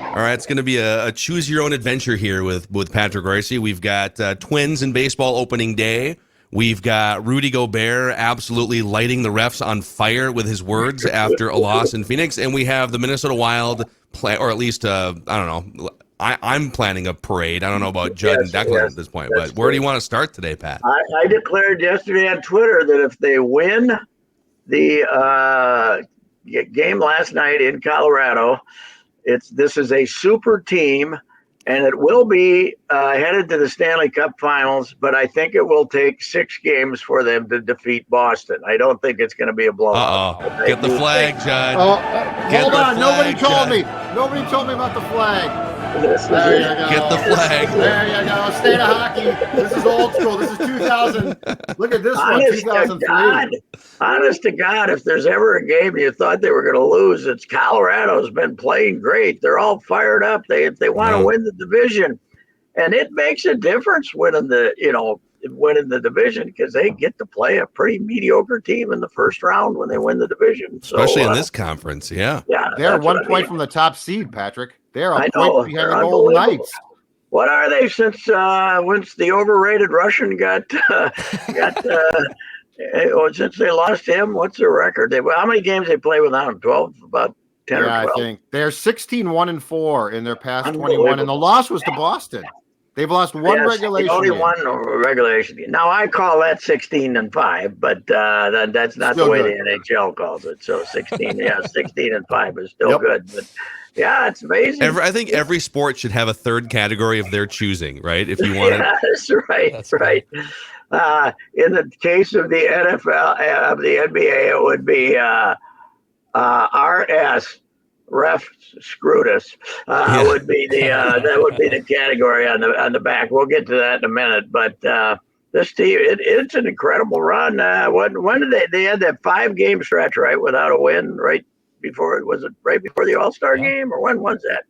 All right, it's going to be a choose-your-own adventure here with Patrick Royce. We've got Twins in baseball opening day. We've got Rudy Gobert absolutely lighting the refs on fire with his words after a loss in Phoenix. And we have the Minnesota Wild, or at least, I don't know, I'm planning a parade. I don't know about Judd and Declan at this point, but where do you want to start today, Pat? I declared yesterday on Twitter that if they win the game last night in Colorado, this is a super team, and it will be headed to the Stanley Cup Finals, but I think it will take 6 games for them to defeat Boston. I don't think it's going to be a blowout. Uh-oh. Get the flag, Judd. Hold on. Nobody told me. Nobody told me about the flag. There you go. Get the flag. There you go. State of hockey. This is old school. This is 2000. Look at this one, 2003. Honest to God, if there's ever a game you thought they were going to lose, it's Colorado's been playing great. They're all fired up. They want to win the division, and it makes a difference winning the division because they get to play a pretty mediocre team in the first round when they win the division. Especially in this conference, yeah. They're 1 point from the top seed, Patrick. They're a point behind the Golden Knights. What are they since the overrated Russian got since they lost him? What's their record? How many games they play without him? 12, about 10 or 12. I think they're 16-1-4 in their past 21, and the loss was to Boston. They've lost one regulation. Only one regulation. Now I call that 16-5, but that's not still the way good. The NHL calls it. So 16, 16-5 is still good. But yeah, it's amazing. I think every sport should have a third category of their choosing, right? If you want to. That's right. That's right. In the case of the NFL, of the NBA, it would be RS. Ref screwed us. Would be the that would be the category on the back. We'll get to that in a minute. But this team, it's an incredible run. When did they had that 5-game stretch right without a win right before right before the All-Star game, or when was that?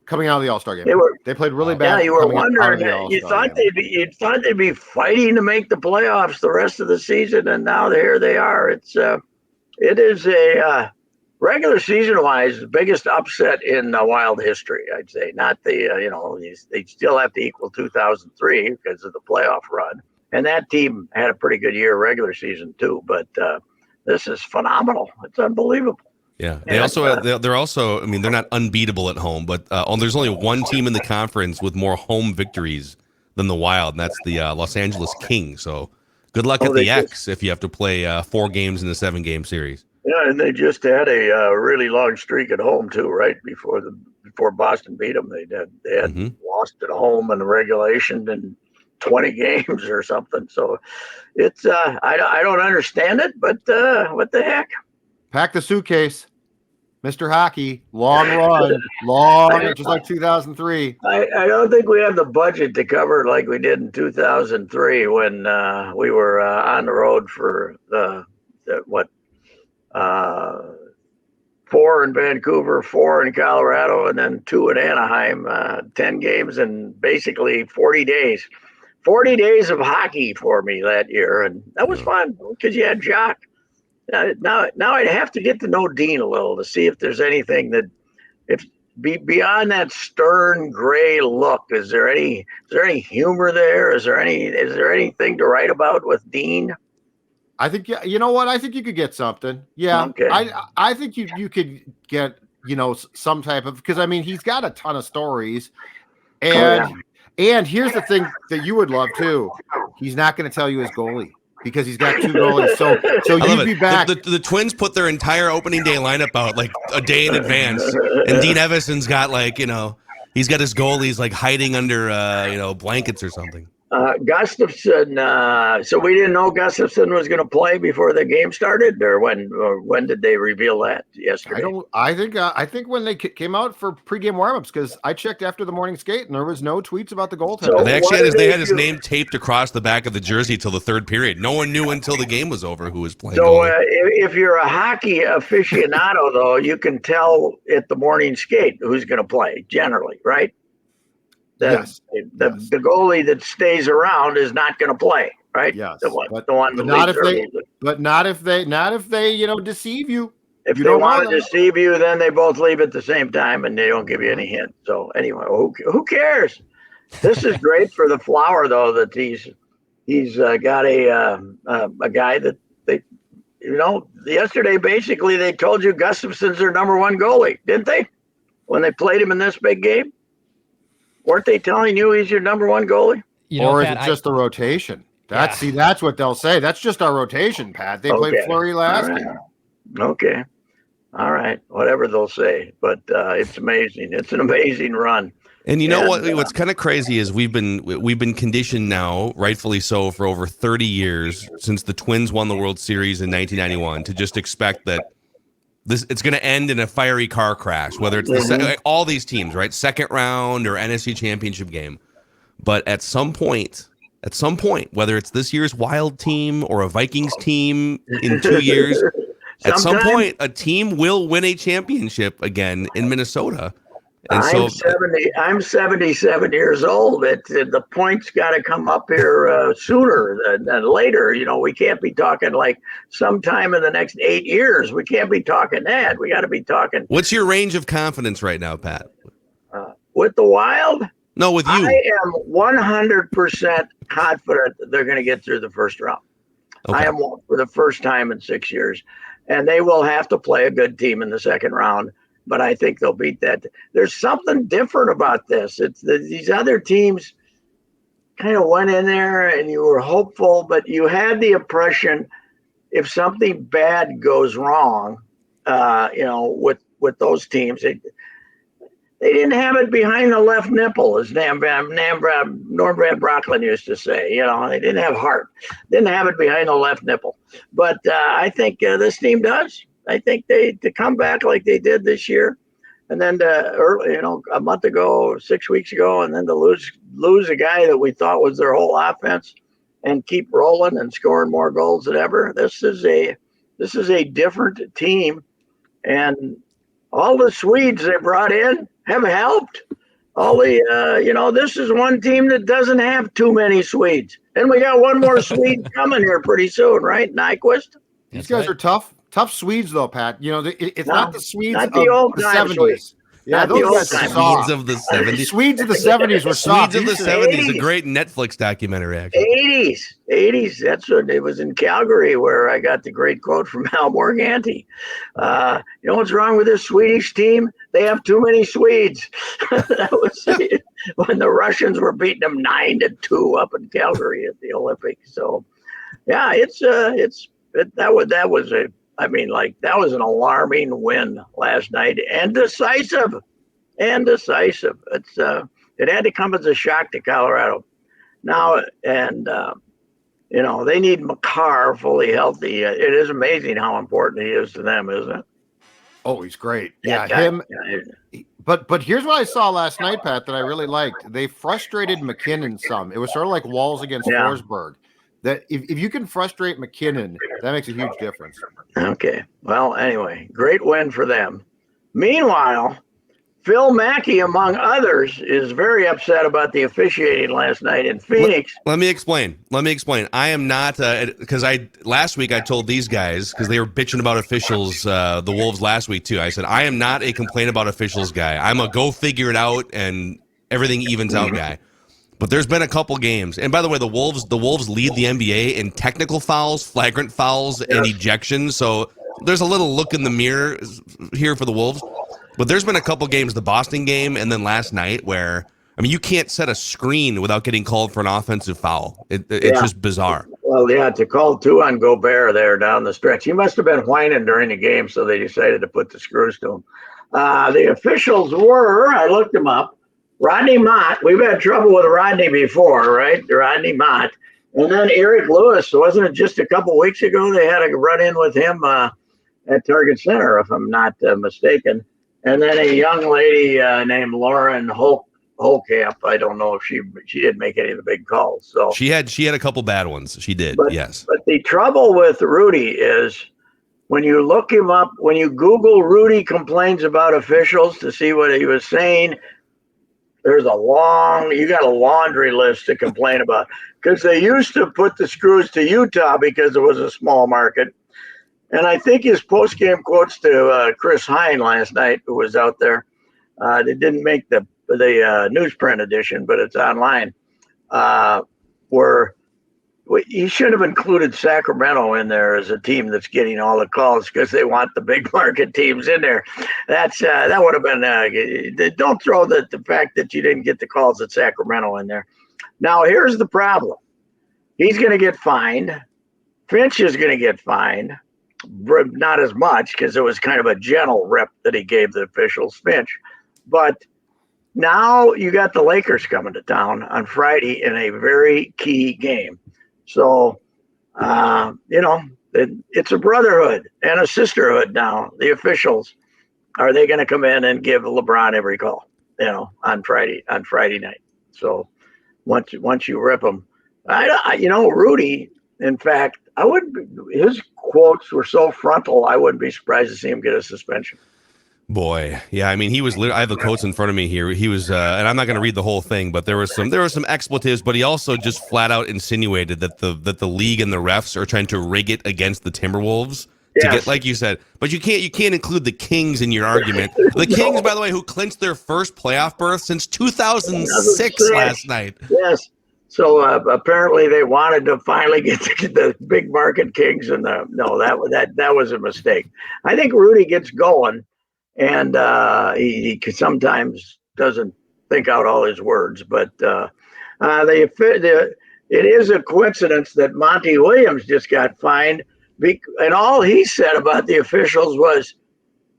Coming out of the All-Star game, they played really bad. Yeah, you were wondering. You thought they'd be fighting to make the playoffs the rest of the season, and now here they are. It is a regular season-wise, the biggest upset in Wild history, I'd say. Not they still have to equal 2003 because of the playoff run, and that team had a pretty good year regular season too. But this is phenomenal. It's unbelievable. Yeah, they're also. I mean, they're not unbeatable at home, but there's only one team in the conference with more home victories than the Wild, and that's the Los Angeles Kings. So good luck at the X if you have to play 4 games in a 7-game series. Yeah, and they just had a really long streak at home too, right before Boston beat them. They had lost at home in the regulation in 20 games or something. So it's I don't understand it, but what the heck? Pack the suitcase, Mr. Hockey. Long run, just like 2003. I don't think we have the budget to cover it like we did in 2003 when we were on the road for the 4 in Vancouver, 4 in Colorado, and then 2 in Anaheim. 10 games in basically 40 days. 40 days of hockey for me that year, and that was fun because you had Jock. Now I'd have to get to know Dean a little to see if there's anything that, if beyond that stern gray look, is there any humor there? Is there anything to write about with Dean? I think you know what? I think you could get something. Yeah, okay. I think you could get some type of, because I mean he's got a ton of stories, and here's the thing that you would love too. He's not going to tell you his goalie because he's got 2 goalies. So you'd be back. The Twins put their entire opening day lineup out like a day in advance, and Dean Evason's got he's got his goalies like hiding under blankets or something. Gustafson. So we didn't know Gustafson was going to play before the game started, or when did they reveal that yesterday? I think when they came out for pregame warmups, because I checked after the morning skate and there was no tweets about the goaltender. So they actually had his name taped across the back of the jersey till the 3rd period. No one knew until the game was over who was playing. So if you're a hockey aficionado, though, you can tell at the morning skate who's going to play generally, right? Yes. The goalie that stays around is not going to play, right? Yes. The one. But not if they deceive you. If they want to deceive you, then they both leave at the same time and they don't give you any hint. So anyway, who cares? This is great for the Flower, though, that he's got a guy that they, yesterday basically they told you Gustafson's their number one goalie, didn't they? When they played him in this big game, weren't they telling you he's your number one goalie? Or is it just the rotation? That's what they'll say. That's just our rotation, Pat. They played Fleury last game. Okay. All right. Whatever they'll say. But it's amazing. It's an amazing run. And you know what's kind of crazy is we've been conditioned now, rightfully so, for over 30 years since the Twins won the World Series in 1991 to just expect that it's going to end in a fiery car crash, whether it's all these teams, right? Second round or NSC championship game. But at some point, whether it's this year's Wild team or a Vikings team in 2 years, at some point, a team will win a championship again in Minnesota. And I'm 77 years old. The point's got to come up here sooner than later. We can't be talking like sometime in the next 8 years. We can't be talking that. We got to be talking. What's your range of confidence right now, Pat? With the Wild? No, with you. I am 100% confident that they're going to get through the first round. Okay. I am for the first time in 6 years. And they will have to play a good team in the second round. But I think they'll beat that. There's something different about this. It's these other teams kind of went in there and you were hopeful, but you had the impression if something bad goes wrong, with those teams, they didn't have it behind the left nipple, as Norbrad Brocklin used to say. They didn't have heart, didn't have it behind the left nipple. But I think this team does. I think to come back like they did this year, and then a month ago, 6 weeks ago, and then to lose a guy that we thought was their whole offense, and keep rolling and scoring more goals than ever. This is a different team, and all the Swedes they brought in have helped. This is one team that doesn't have too many Swedes, and we got one more Swede coming here pretty soon, right? Nyquist. These guys are tough. Tough Swedes, though, Pat. It's not the Swedes not of the 70s. Yeah, those guys Swedes of the 70s. Swedes of the 70s were soft. Swedes of the 70s, a great Netflix documentary, actually. 80s. That's what it was in Calgary where I got the great quote from Al Morganti. You know what's wrong with this Swedish team? They have too many Swedes. That was when the Russians were beating them 9-2 up in Calgary at the Olympics. So, yeah, that was an alarming win last night and decisive. It had to come as a shock to Colorado. Now, and they need Makar fully healthy. It is amazing how important he is to them, isn't it? Oh, he's great. Yeah, him. But here's what I saw last night, Pat, that I really liked. They frustrated McKinnon some. It was sort of like Walls against Forsberg. That if you can frustrate McKinnon, that makes a huge difference. Okay. Well, anyway, great win for them. Meanwhile, Phil Mackey, among others, is very upset about the officiating last night in Phoenix. Let me explain. I am not because last week I told these guys because they were bitching about officials, the Wolves last week too. I said I am not a complain about officials guy. I'm a go figure it out and everything evens out guy. But there's been a couple games, and by the way, the Wolves lead the NBA in technical fouls, flagrant fouls, and ejections. So there's a little look in the mirror here for the Wolves. But there's been a couple games, the Boston game, and then last night, where you can't set a screen without getting called for an offensive foul. It's just bizarre. Well, yeah, to call two on Gobert there down the stretch, he must have been whining during the game, so they decided to put the screws to him. The officials were, I looked them up. Rodney Mott, we've had trouble with Rodney before, right? Rodney Mott. And then Eric Lewis, wasn't it just a couple weeks ago they had a run-in with him at Target Center, if I'm not mistaken. And then a young lady named Lauren Holkamp. I don't know if she didn't make any of the big calls. So she had a couple bad ones. She did, yes. But the trouble with Rudy is when you look him up, when you Google Rudy complains about officials to see what he was saying, you got a laundry list to complain about because they used to put the screws to Utah because it was a small market. And I think his post-game quotes to Chris Hine last night, who was out there, they didn't make the newsprint edition, but it's online, were he should have included Sacramento in there as a team that's getting all the calls because they want the big market teams in there. That would have been don't throw the fact that you didn't get the calls at Sacramento in there. Now here's the problem: he's going to get fined. Finch is going to get fined, not as much because it was kind of a gentle rep that he gave the officials, Finch, but now you got the Lakers coming to town on Friday in a very key game. So, it's a brotherhood and a sisterhood now. The officials, are they going to come in and give LeBron every call, on Friday night? So once you rip them, Rudy, in fact, his quotes were so frontal, I wouldn't be surprised to see him get a suspension. Boy, yeah, I mean, he was. I have the quotes in front of me here. He was, and I'm not going to read the whole thing, but there were some expletives. But he also just flat out insinuated that the league and the refs are trying to rig it against the Timberwolves to get, like you said. But you can't include the Kings in your argument. The Kings, by the way, who clinched their first playoff berth since 2006 last night. Yes. So apparently they wanted to finally get the big market Kings, and that was a mistake. I think Rudy gets going. And he sometimes doesn't think out all his words, but it is a coincidence that Monty Williams just got fined, and all he said about the officials was,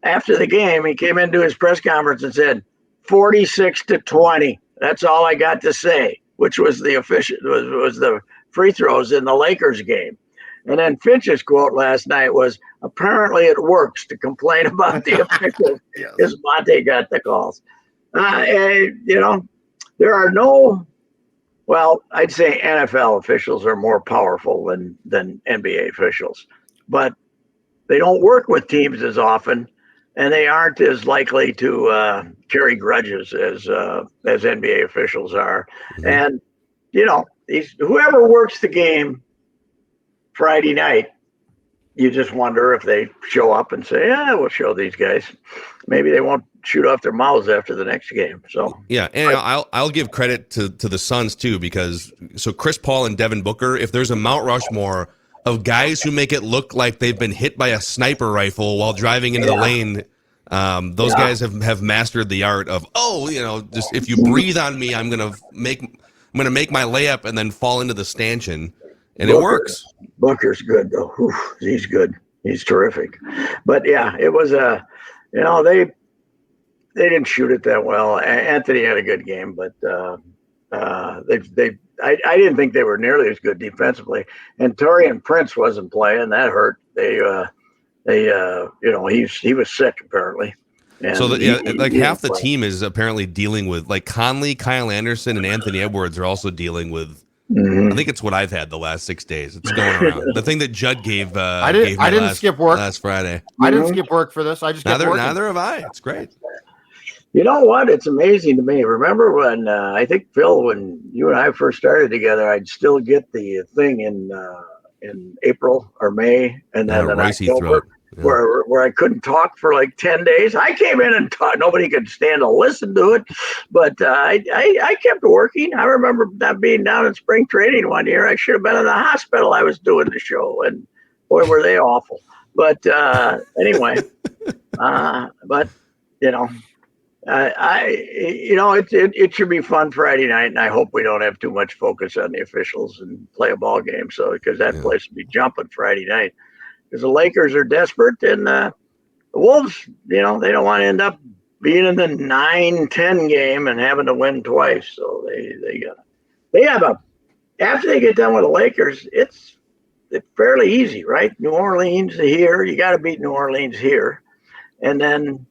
after the game, he came into his press conference and said, 46-20. That's all I got to say, which was the free throws in the Lakers game. And then Finch's quote last night was, apparently it works to complain about the officials because Monte got the calls. There are I'd say NFL officials are more powerful than NBA officials, but they don't work with teams as often, and they aren't as likely to carry grudges as NBA officials are. Mm-hmm. And, whoever works the game Friday night, you just wonder if they show up and say, we'll show these guys. Maybe they won't shoot off their mouths after the next game. So yeah, and I'll give credit to the Suns too, because Chris Paul and Devin Booker, if there's a Mount Rushmore of guys who make it look like they've been hit by a sniper rifle while driving into the lane, those guys have mastered the art of just if you breathe on me, I'm gonna make my layup and then fall into the stanchion. And it works. Booker's good, though. Whew, he's good. He's terrific. But, yeah, it was they didn't shoot it that well. Anthony had a good game, but I didn't think they were nearly as good defensively. And Taurean Prince wasn't playing. That hurt. He was sick, apparently. And so half the team is apparently dealing with, like, Conley, Kyle Anderson, and Anthony Edwards are also dealing with. Mm-hmm. I think it's what I've had the last 6 days. It's going around. The thing that Judd gave. I didn't skip work last Friday. I didn't skip work for this. I just neither have I. It's great. You know what? It's amazing to me. Remember when I think Phil, when you and I first started together, I'd still get the thing in April or May, and then in October. Yeah. Where I couldn't talk for like 10 days. I came in and taught. Nobody could stand to listen to it, but I kept working. I remember not being down in spring training one year. I should have been in the hospital. I was doing the show, and boy, were they awful. But anyway, it should be fun Friday night, and I hope we don't have too much focus on the officials and play a ball game. So because that place would be jumping Friday night. Because the Lakers are desperate, and the Wolves, they don't want to end up being in the 9-10 game and having to win twice. So they have after they get done with the Lakers, it's fairly easy, right? New Orleans here, you got to beat New Orleans here, and then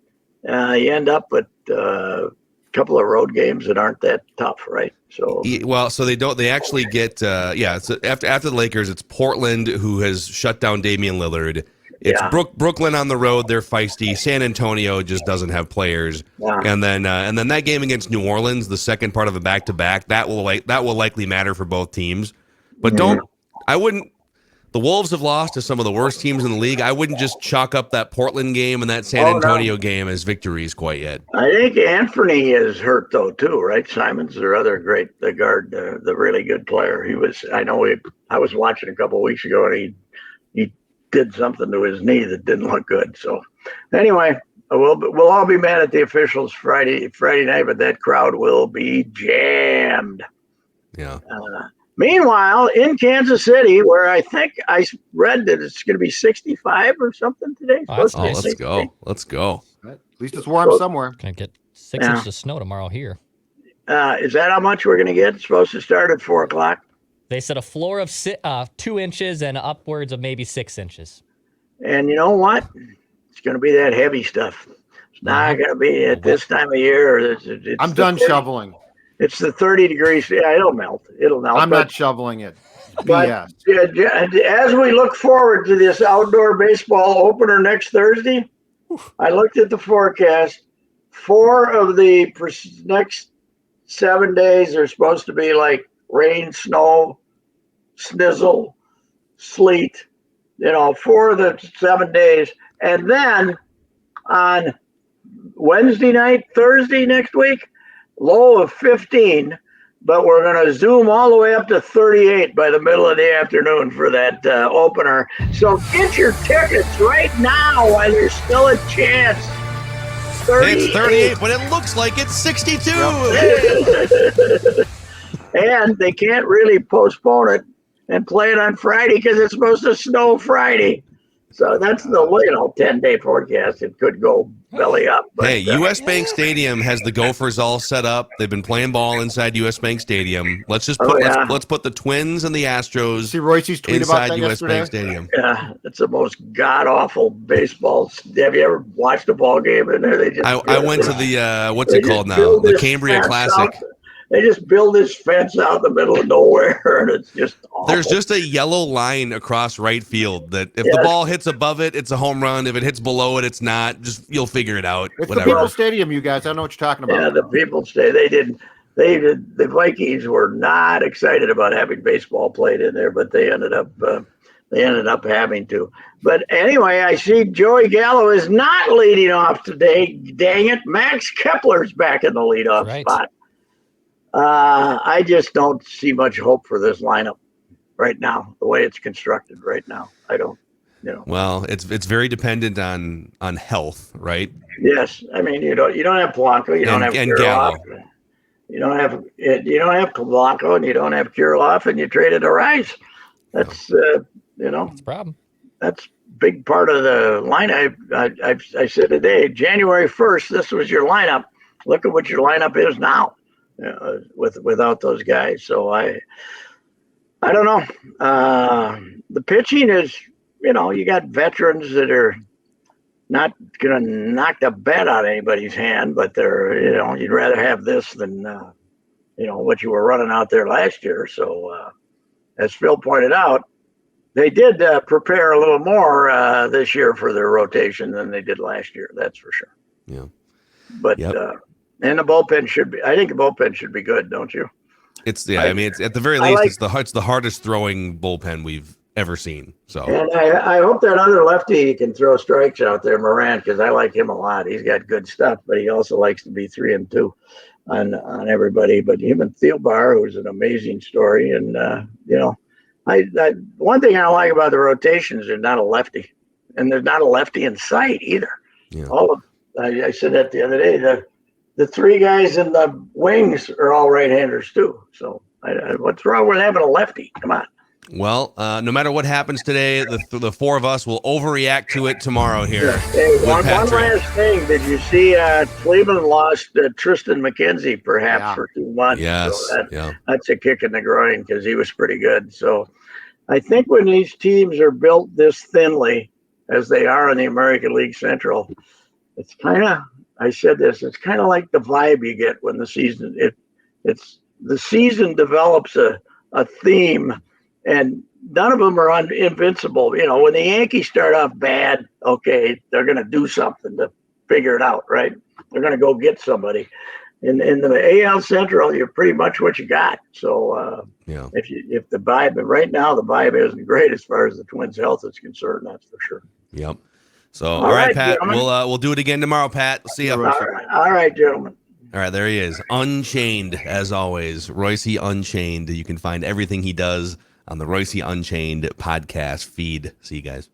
you end up with a couple of road games that aren't that tough, right? So they actually get so after the Lakers, it's Portland, who has shut down Damian Lillard. It's Brooklyn on the road, they're feisty. San Antonio just doesn't have players. And then that game against New Orleans, the second part of a back-to-back, that will likely matter for both teams. But The Wolves have lost to some of the worst teams in the league. I wouldn't just chalk up that Portland game and that San Antonio game as victories quite yet. I think Anthony is hurt though too, right? Simon's their other the guard, the really good player. I was watching a couple of weeks ago, and he did something to his knee that didn't look good. So anyway, we'll all be mad at the officials Friday night, but that crowd will be jammed. Yeah. Meanwhile, in Kansas City, where I think I read that it's going to be 65 or something today. Let's go. Let's go. At least it's warm somewhere. Gonna get 6 inches of snow tomorrow here. Is that how much we're going to get? It's supposed to start at 4 o'clock. They said a floor of 2 inches and upwards of maybe 6 inches. And you know what? It's going to be that heavy stuff. It's not going to be at this time of year. I'm done shoveling. It's the 30 degrees. Yeah, it'll melt. I'm not shoveling it. But as we look forward to this outdoor baseball opener next Thursday, I looked at the forecast. 4 of the next 7 days are supposed to be like rain, snow, snizzle, sleet. 4 of the 7 days. And then on Wednesday night, Thursday next week, low of 15, but we're going to zoom all the way up to 38 by the middle of the afternoon for that opener. So get your tickets right now while there's still a chance. It's 38, but it looks like it's 62. Yep. And they can't really postpone it and play it on Friday because it's supposed to snow Friday. So that's the 10-day forecast. It could go belly up. But, hey, U.S. Bank Stadium has the Gophers all set up. They've been playing ball inside U.S. Bank Stadium. Let's just put let's put the Twins and the Astros See Royce's tweet inside about that U.S. yesterday? Bank Stadium. Yeah, it's the most god-awful baseball. Have you ever watched a ball game in there? I went to the what's it called now? The Cambria Classic. They just build this fence out in the middle of nowhere, and it's just awful. There's just a yellow line across right field that if the ball hits above it, it's a home run. If it hits below it, it's not. Just you'll figure it out. It's the People's Stadium, you guys. I know what you're talking about. Yeah, the People's Stadium. The Vikings were not excited about having baseball played in there, but they ended up having to. But anyway, I see Joey Gallo is not leading off today. Dang it, Max Kepler's back in the leadoff spot. I just don't see much hope for this lineup right now, the way it's constructed right now. I don't, Well, it's very dependent on health, right? Yes, I mean you don't have Polanco, you don't have Kirilloff, you don't have Polanco, and you don't have Kirilloff, and you traded a Rice. That's That's a problem. That's a big part of the line. I said today, January 1st, this was your lineup. Look at what your lineup is now. Without those guys. So I don't know. The pitching is, you got veterans that are not going to knock the bat out of anybody's hand, but they're, you'd rather have this than, what you were running out there last year. So as Phil pointed out, they did prepare a little more this year for their rotation than they did last year. That's for sure. Yeah. But, and the bullpen I think the bullpen should be good, don't you? It's it's at the very least, it's the hardest throwing bullpen we've ever seen. So, and I hope that other lefty can throw strikes out there, Moran, because I like him a lot. He's got good stuff, but he also likes to be 3-2 on everybody. But him and Thielbar, who's an amazing story, and one thing I like about the rotations, there's not a lefty, and there's not a lefty in sight either. Yeah. I said that the other day. The 3 guys in the wings are all right-handers too. So what's wrong with having a lefty? Come on. Well, no matter what happens today, the 4 of us will overreact to it tomorrow here. Hey, one last thing. Did you see Cleveland lost Tristan McKenzie perhaps for 2 months? Yes. So that's a kick in the groin because he was pretty good. So I think when these teams are built this thinly, as they are in the American League Central, it's kind of, I said this, it's kind of like the vibe you get when the season, the season develops a theme, and none of them are invincible. When the Yankees start off bad, okay, they're going to do something to figure it out, right? They're going to go get somebody. in the AL Central, you're pretty much what you got. So Yeah. if the vibe, but right now the vibe isn't great as far as the Twins' health is concerned. That's for sure. Yep. So all right, Pat. We'll do it again tomorrow, Pat. See you. All right, gentlemen. All right, there he is, Unchained as always. Royce Unchained. You can find everything he does on the Royce Unchained podcast feed. See you guys.